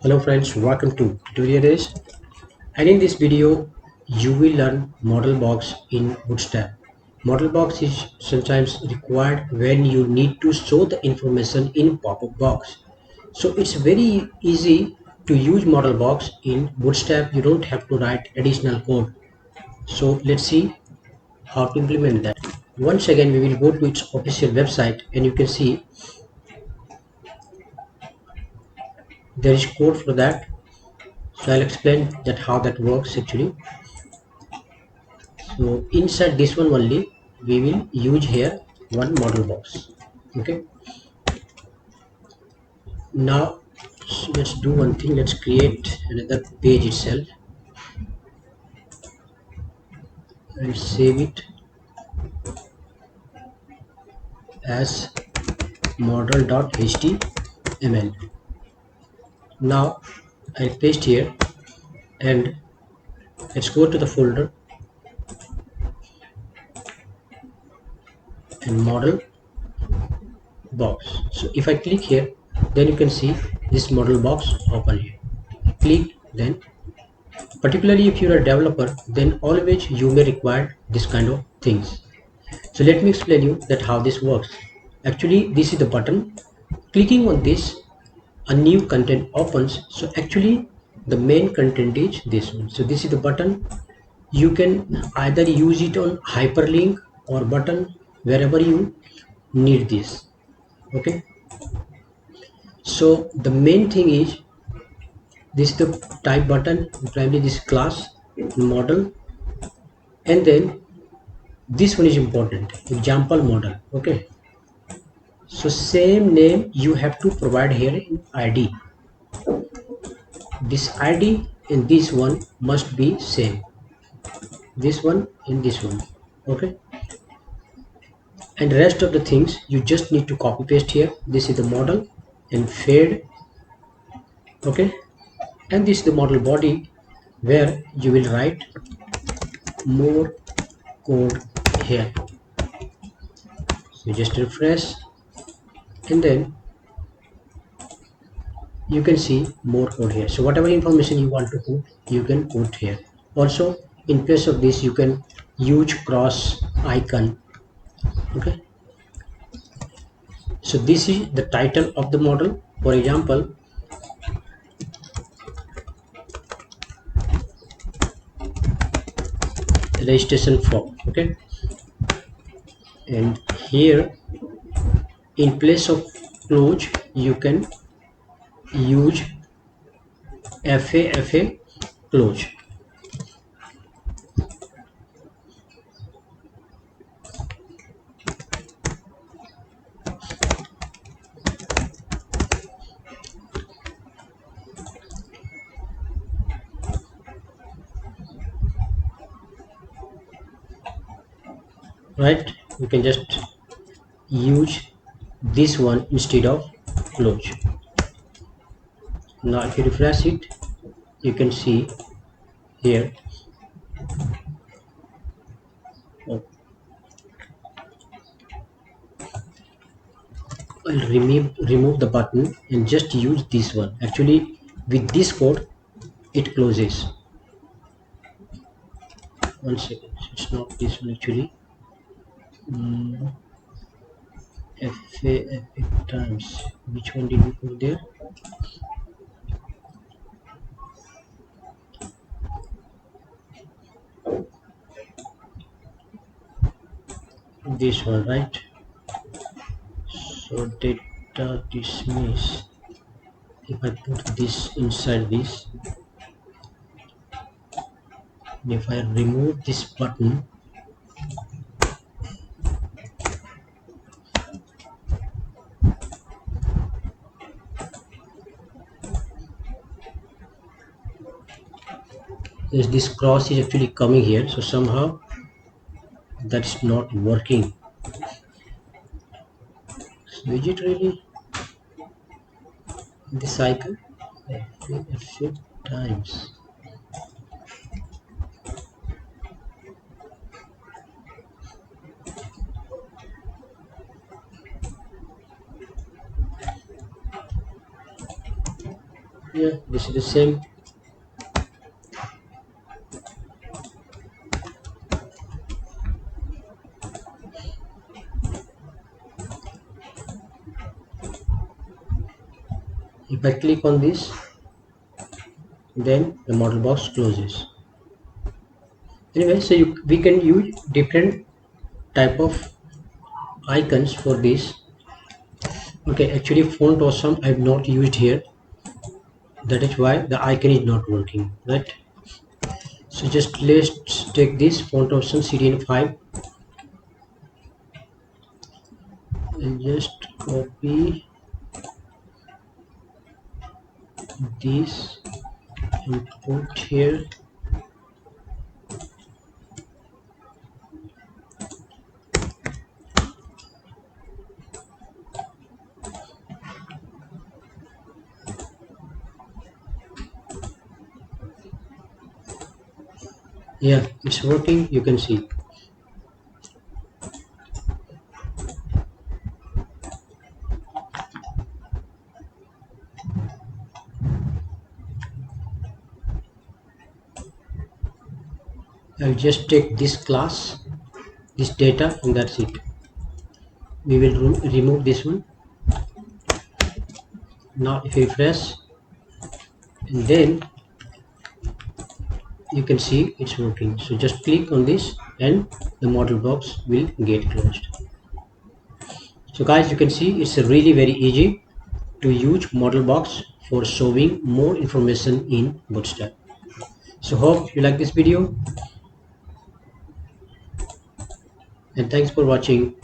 Hello friends, welcome to tutorial days, and in this video you will learn model box in Bootstrap. Model box is sometimes required when you need to show the information in pop-up box. So it's very easy to use model box in Bootstrap. You don't have to write additional code. So let's see how to implement that. Once again we will go to its official website and you can see there is code for that. So I'll explain that how that works actually. So inside this one only we will use here one model box. Okay, now let's do one thing. Let's create another page itself and save it as model.html. Now I paste here and let's go to the folder and model box. So if I click here, then you can see this model box open here. Click, then particularly if you're a developer, then always you may require this kind of things. So let me explain you that how this works. Actually this is the button. Clicking on this, a new content opens. So actually the main content is this one. So this is the button. You can either use it on hyperlink or button wherever you need this. Okay, so the main thing is this is the type button, primarily this class model, and then this one is important, example model. Okay, so same name you have to provide here in id. This id and this one must be same, this one and this one. Okay, and rest of the things you just need to copy paste here. This is the model and fade. Okay, and this is the model body where you will write more code here. So just refresh and then you can see more code here. So whatever information you want to put, you can put here. Also in place of this you can use cross icon. Okay, so this is the title of the model. For example, registration form. Okay, and here in place of close you can use fa close. Right, you can just use this one instead of close. Now if you refresh it, you can see here. Oh, I'll remove the button and just use this one. Actually with this code it closes. One second, it's not this one actually. FA times, which one did we put there? This one, right? So data dismiss, if I put this inside this, and if I remove this button, this cross is actually coming here, so somehow that's not working. So is it really the cycle? FA times. Yeah, this is the same. If I click on this, then the model box closes. Anyway, so we can use different type of icons for this. Okay, actually font awesome I've not used here. That is why the icon is not working, right? So just let's take this font awesome CDN5 and just copy this and put here. Yeah, it's working, you can see. I'll just take this class, this data, and that's it. We will remove this one. Now if you refresh, and then you can see it's working. So just click on this and the model box will get closed. So guys, you can see it's really very easy to use model box for showing more information in Bootstrap. So hope you like this video, and thanks for watching.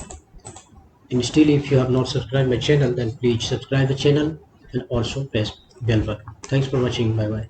And still, if you have not subscribed my channel, then please subscribe the channel and also press bell button. Thanks for watching. Bye bye.